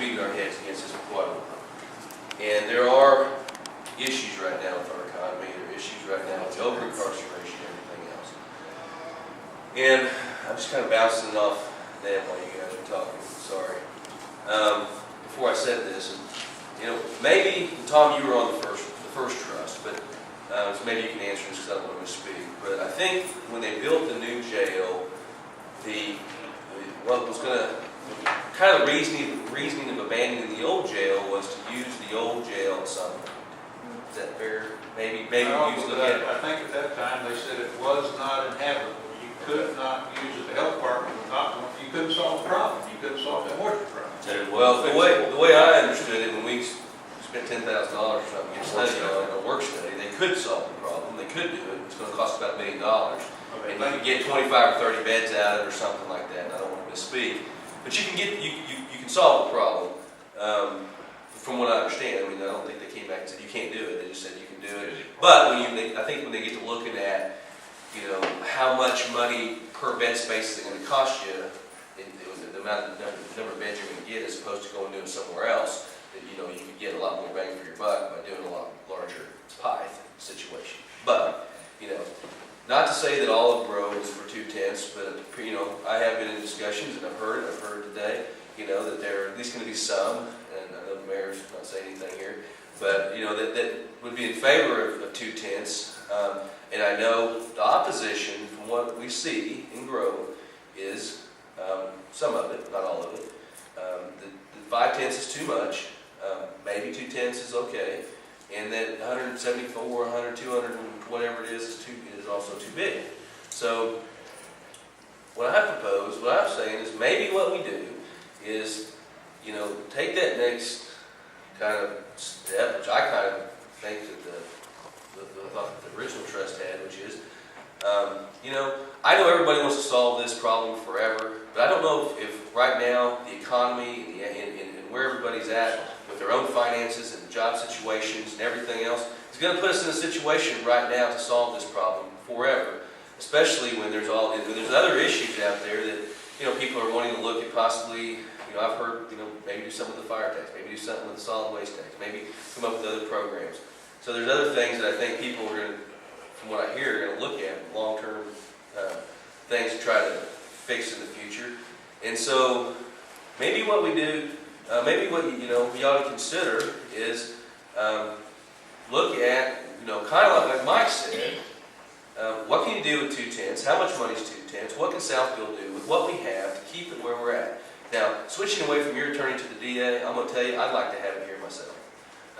beating our heads against this for quite a while. And there are issues right now with our economy. There are issues right now with over-incarceration and everything else. And I'm just kind of bouncing it off them while you guys are talking. Sorry. Before I said this, maybe, Tom, you were on the first trust, but so maybe you can answer this because I don't want to misspeak. But I think when they built the new jail, what was going to kind of reasoning of abandoning the old jail was to use the old jail at some point. Is that fair? Maybe No, use the I think at that time they said it was not inhabitable. You could not use it. The health department was not. You couldn't solve the problem. You couldn't solve the mortgage problem. Well, the way I understood it, when we spent $10,000 or something, get a study on it, a work study, they could solve the problem. They could do it. It's going to cost about $1 million. And you could get 25 or 30 beds out of it or something like that. And I don't want to misspeak. But you can solve the problem, from what I understand. I mean, I don't think they came back and said you can't do it. They just said you can do it. But I think when they get to looking at, how much money per bed space is it going to cost you, the number of beds you're going to get as opposed to going and doing it somewhere else, that you could get a lot more bang for your buck by doing a lot larger pie situation. But not to say that Olive Grove is for 2/10, but I have been in discussions and I've heard today, that there are at least going to be some, and I know the mayor's not saying anything here, but that would be in favor of 2/10. And I know the opposition, from what we see in Grove, is some of it, not all of it. The 5/10 is too much. Maybe 2/10 is okay, and that 174, 100, 200, whatever it is also too big. So what I propose, what I'm saying is maybe what we do is, take that next kind of step, which I kind of think that the original trust had, which is, I know everybody wants to solve this problem forever, but I don't know if right now the economy and where everybody's at with their own finances and job situations and everything else is going to put us in a situation right now to solve this problem forever, especially when there's other issues out there that people are wanting to look at possibly. I've heard maybe do something with the fire tax, maybe do something with the solid waste tax, maybe come up with other programs. So there's other things that I think people are going to, from what I hear, are going to look at long-term things to try to fix in the future. And so maybe what we do, maybe what we ought to consider is look at kind of like Mike said. What can you do with 2/10? How much money is 2/10? What can Southfield do with what we have to keep it where we're at? Now, switching away from your attorney to the DA, I'm going to tell you, I'd like to have it here myself.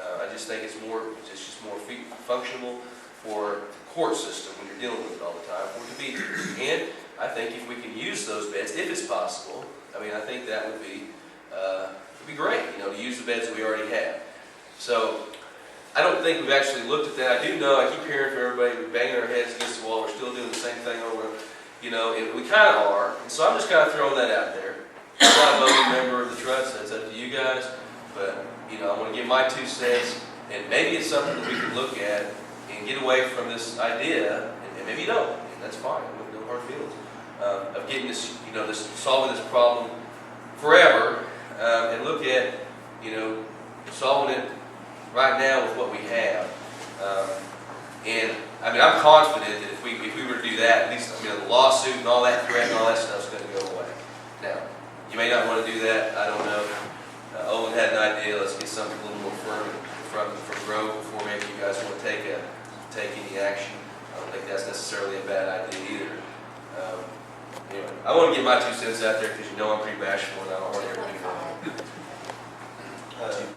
I just think it's just more functional for the court system when you're dealing with it all the time, for it to be here. And I think if we can use those beds, if it's possible, I think that would be great, to use the beds that we already have. So I don't think we've actually looked at that. I do know, I keep hearing from everybody, we're banging our heads against the wall, we're still doing the same thing over, and we kind of are. And so I'm just kind of throwing that out there. I'm not a voting member of the trust, that's up to you guys, but I want to give my 2 cents, and maybe it's something that we can look at and get away from this idea, and maybe you don't, and that's fine, no hard feelings, of getting this, solving this problem forever, and look at, solving it right now with what we have. And I'm confident that if we were to do that, at least the lawsuit and all that threat and all that stuff is going to go away. Now, you may not want to do that. I don't know. Owen had an idea. Let's get something a little more firm from Grove before maybe you guys want to take any action. I don't think that's necessarily a bad idea either. Anyway, I want to get my 2 cents out there because I'm pretty bashful and I don't want to ever do that.